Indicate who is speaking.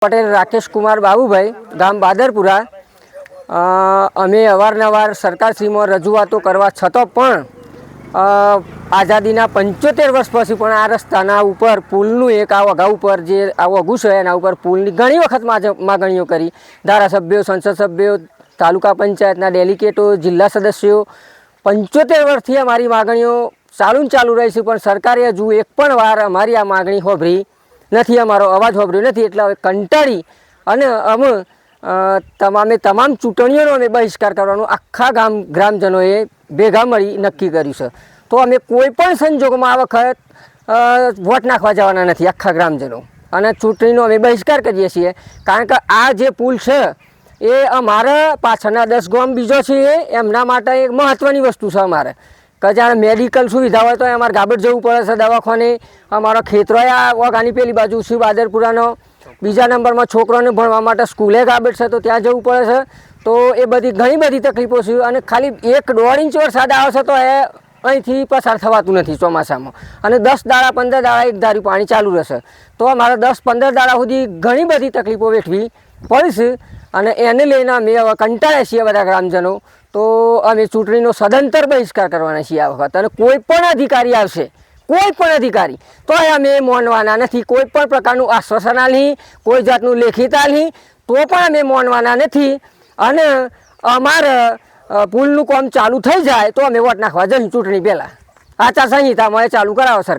Speaker 1: પટેલ રાકેશ કુમાર બાબુભાઈ, ગામ બાદરપુરા। અમે અવારનવાર સરકારશ્રીમાં રજૂઆતો કરવા છતાં પણ આઝાદીના 75 વર્ષ પછી પણ આ રસ્તાના ઉપર પુલનું એક આ વઘા ઉપર જે આ વઘું છે એના ઉપર પુલની ઘણી વખત માગણીઓ કરી। ધારાસભ્યો, સંસદ સભ્યો, તાલુકા પંચાયતના ડેલિકેટો, જિલ્લા સદસ્યો 75 વર્ષથી અમારી માગણીઓ ચાલુ રહી છે, પણ સરકારે હજુ એક પણ વાર અમારી આ માગણી હોભરી નથી, અમારો અવાજ હોભર્યો નથી। એટલે હવે કંટાળી અને અમે તમામ ચૂંટણીઓનો અમે બહિષ્કાર કરવાનો આખા ગ્રામજનોએ ભેગા મળી નક્કી કર્યું છે। તો અમે કોઈ પણ સંજોગોમાં આ વખત વોટ નાખવા જવાના નથી આખા ગ્રામજનો, અને ચૂંટણીનો અમે બહિષ્કાર કરીએ છીએ। કારણ કે આ જે પુલ છે એ અમારા પાછળના 10 ગામ બીજો છે એમના માટે એક મહત્ત્વની વસ્તુ છે। અમારે કે જ્યારે મેડિકલ સુવિધા હોય તો અમારે ગાબડ જવું પડે છે દવાખાને, અમારો ખેતરોય આ વગાની પેલી બાજુ છે બાદરપુરાનો, બીજા નંબરમાં છોકરાને ભણવા માટે સ્કૂલે ગાબડ છે તો ત્યાં જવું પડે છે। તો એ બધી ઘણી બધી તકલીફો છે, અને ખાલી 1-1.5 ઇંચ વરસાદ આવે છે તો એ અહીંથી પસાર થવાતું નથી ચોમાસામાં, અને 10 દાડા 15 દાડા એક ધાર્યું પાણી ચાલુ રહેશે। તો અમારે 10-15 દાડા સુધી ઘણી બધી તકલીફો વેઠવી પડશે, અને એને લઈને અમે હવે કંટાળ્યા છીએ બધા ગ્રામજનો। તો અમે ચૂંટણીનો સદંતર બહિષ્કાર કરવાના છીએ આ વખત, અને કોઈ પણ અધિકારી આવશે, કોઈ પણ અધિકારી તો અમે માનવાના નથી। કોઈ પણ પ્રકારનું આશ્વાસન આલી, કોઈ જાતનું લેખિત આલી તો પણ અમે માનવાના નથી, અને અમારે પુલનું કામ ચાલુ થઈ જાય તો અમે વોટ નાખવા જઈશું ચૂંટણી પહેલાં। આચારસંહિતામાં ચાલુ કરાવો સરકાર।